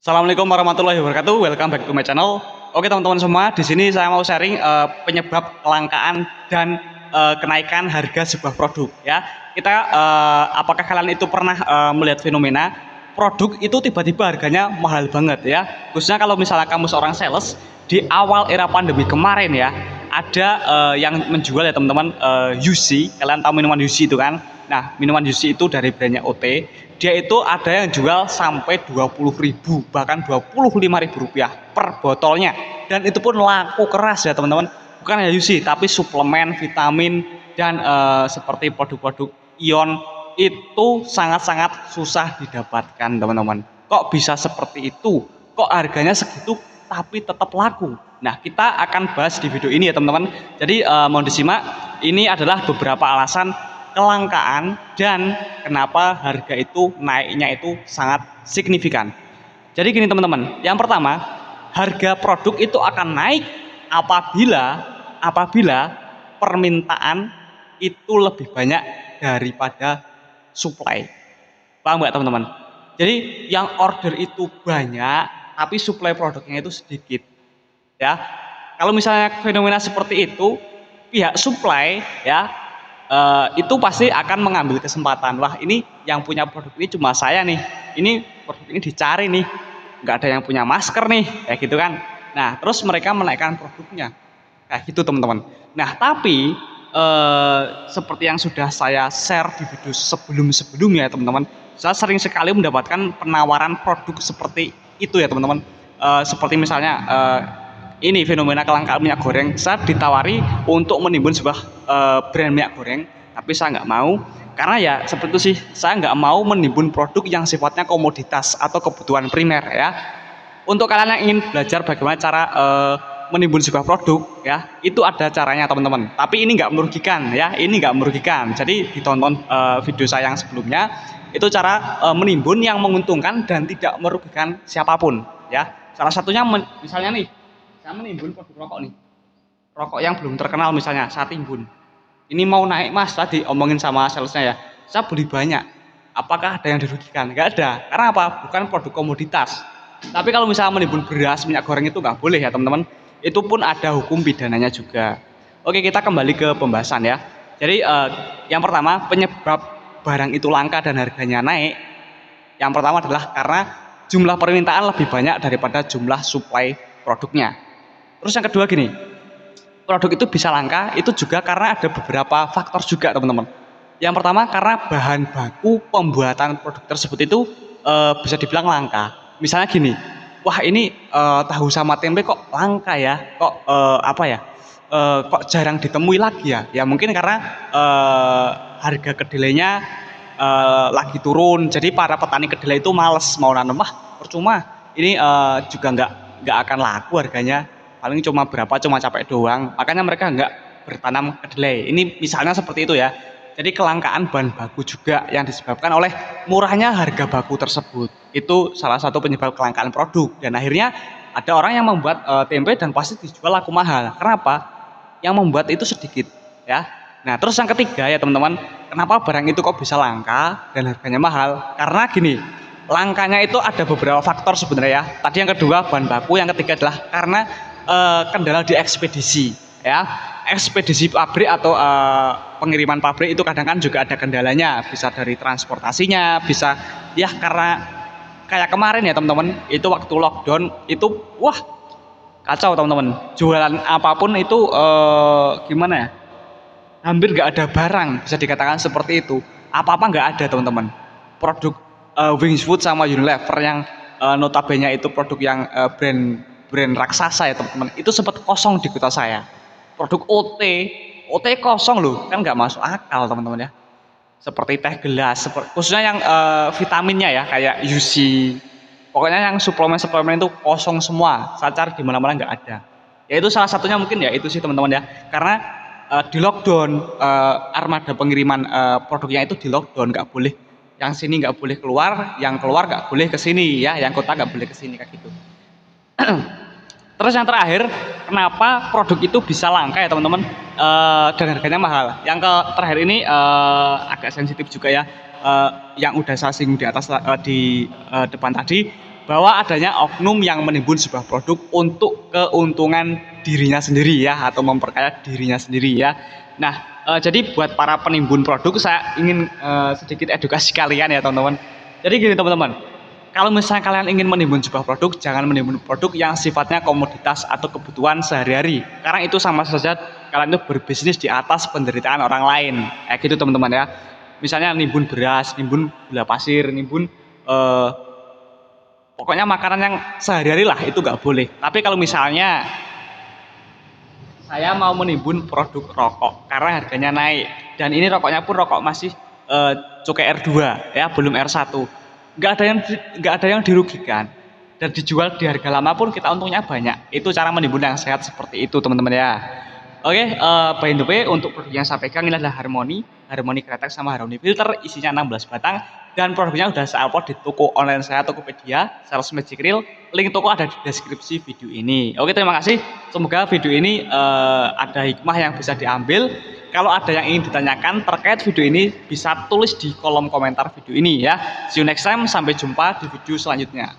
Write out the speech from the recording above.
Assalamualaikum warahmatullahi wabarakatuh. Welcome back to my channel. Oke teman-teman semua, di sini saya mau sharing penyebab kelangkaan dan kenaikan harga sebuah produk ya. Apakah kalian itu pernah melihat fenomena produk itu tiba-tiba harganya mahal banget ya. Khususnya kalau misalnya kamu seorang sales di awal era pandemi kemarin ya, ada yang menjual ya teman-teman UC. Kalian tahu minuman UC itu kan? Nah, minuman UC itu dari brandnya OT, dia itu ada yang jual sampai 20.000 bahkan 25.000 rupiah per botolnya, dan itu pun laku keras ya teman-teman. Bukan hanya UC tapi suplemen, vitamin, dan seperti produk-produk ion itu sangat-sangat susah didapatkan teman-teman. Kok bisa seperti itu? Kok harganya segitu tapi tetap laku? Nah, kita akan bahas di video ini ya teman-teman. Jadi mohon disimak. Ini adalah beberapa alasan kelangkaan dan kenapa harga itu naiknya itu sangat signifikan. Jadi gini teman-teman, yang pertama, harga produk itu akan naik apabila permintaan itu lebih banyak daripada supply. Paham nggak teman-teman? Jadi yang order itu banyak tapi supply produknya itu sedikit ya. Kalau misalnya fenomena seperti itu, pihak supply ya itu pasti akan mengambil kesempatan. Wah, ini yang punya produk ini cuma saya nih, ini produk ini dicari nih, nggak ada yang punya masker nih, kayak gitu kan. Nah, terus mereka menaikkan produknya kayak gitu teman-teman. Nah, tapi seperti yang sudah saya share di video sebelumnya teman-teman, saya sering sekali mendapatkan penawaran produk seperti itu ya teman-teman. Seperti misalnya ini fenomena kelangkaan minyak goreng, saya ditawari untuk menimbun sebuah brand minyak goreng, tapi saya nggak mau karena ya seperti itu sih, saya nggak mau menimbun produk yang sifatnya komoditas atau kebutuhan primer ya. Untuk kalian yang ingin belajar bagaimana cara menimbun sebuah produk ya, itu ada caranya teman-teman, tapi ini nggak merugikan ya, ini nggak merugikan. Jadi ditonton video saya yang sebelumnya, itu cara menimbun yang menguntungkan dan tidak merugikan siapapun ya. Salah satunya misalnya nih, saya menimbun produk rokok nih, rokok yang belum terkenal misalnya, saya timbun. Ini mau naik mas, tadi omongin sama salesnya ya, saya beli banyak. Apakah ada yang dirugikan? Nggak ada. Karena apa? Bukan produk komoditas. Tapi kalau misalnya menimbun beras, minyak goreng itu nggak boleh ya teman-teman. Itu pun ada hukum pidananya juga. Oke, kita kembali ke pembahasan ya. Jadi yang pertama, penyebab barang itu langka dan harganya naik. Yang pertama adalah karena jumlah permintaan lebih banyak daripada jumlah supply produknya. Terus yang kedua gini, produk itu bisa langka itu juga karena ada beberapa faktor juga teman-teman. Yang pertama karena bahan baku pembuatan produk tersebut itu bisa dibilang langka. Misalnya gini, wah ini tahu sama tempe kok langka ya, kok kok jarang ditemui lagi ya. Ya mungkin karena harga kedelainya lagi turun, jadi para petani kedelai itu males mau nanam, wah percuma, ini juga nggak akan laku harganya, paling cuma berapa, cuma capek doang, makanya mereka nggak bertanam kedelai. Ini misalnya seperti itu ya. Jadi kelangkaan bahan baku juga yang disebabkan oleh murahnya harga baku tersebut, itu salah satu penyebab kelangkaan produk. Dan akhirnya ada orang yang membuat tempe dan pasti dijual laku mahal. Kenapa? Yang membuat itu sedikit ya. Nah, terus yang ketiga ya teman-teman, kenapa barang itu kok bisa langka dan harganya mahal? Karena gini, langkanya itu ada beberapa faktor sebenarnya ya. Tadi yang kedua bahan baku, yang ketiga adalah karena kendala di ekspedisi ya. Ekspedisi pabrik atau pengiriman pabrik itu kadang kan juga ada kendalanya, bisa dari transportasinya, bisa ya karena kayak kemarin ya teman-teman, itu waktu lockdown itu wah kacau teman-teman. Jualan apapun itu gimana ya? Hampir nggak ada barang, bisa dikatakan seperti itu. Apa-apa nggak ada teman-teman. Produk Wings Food sama Unilever yang notabene itu produk yang brand raksasa ya teman-teman, itu sempat kosong di kota saya. Produk OT kosong loh, kan nggak masuk akal teman-teman ya. Seperti teh gelas, khususnya yang vitaminnya ya kayak UC. Pokoknya yang suplemen-suplemen itu kosong semua. Saya cari di mana-mana nggak ada. Ya itu salah satunya mungkin ya itu sih teman-teman ya. Karena di lockdown, armada pengiriman produknya itu di lockdown, nggak boleh yang sini nggak boleh keluar, yang keluar nggak boleh ke sini ya, yang kota nggak boleh ke sini kayak gitu. Terus yang terakhir, kenapa produk itu bisa langka ya teman-teman dan harganya mahal? Yang terakhir ini agak sensitif juga ya, yang udah saya singgung di atas di depan tadi. bahwa adanya oknum yang menimbun sebuah produk untuk keuntungan dirinya sendiri ya, atau memperkaya dirinya sendiri ya. Nah, jadi buat para penimbun produk saya ingin sedikit edukasi kalian ya teman-teman. Jadi gini teman-teman, kalau misalnya kalian ingin menimbun sebuah produk, jangan menimbun produk yang sifatnya komoditas atau kebutuhan sehari-hari. Karena itu sama saja kalian itu berbisnis di atas penderitaan orang lain. Kayak gitu teman-teman ya. Misalnya nimbun beras, nimbun gula pasir, nimbun pokoknya makanan yang sehari-hari lah itu nggak boleh. Tapi kalau misalnya saya mau menimbun produk rokok karena harganya naik dan ini rokoknya pun rokok masih cukai R2 ya, belum R1. Nggak ada yang dirugikan dan dijual di harga lama pun kita untungnya banyak. Itu cara menimbun yang sehat seperti itu teman-teman ya. Oke, by the way untuk produk yang saya pegang ini adalah Harmony Kretek sama Harmony Filter, isinya 16 batang dan produknya udah saya upload di toko online saya Tokopedia, Sales Magic Reel. Link toko ada di deskripsi video ini. Oke, terima kasih. Semoga video ini ada hikmah yang bisa diambil. Kalau ada yang ingin ditanyakan terkait video ini bisa tulis di kolom komentar video ini ya. See you next time, sampai jumpa di video selanjutnya.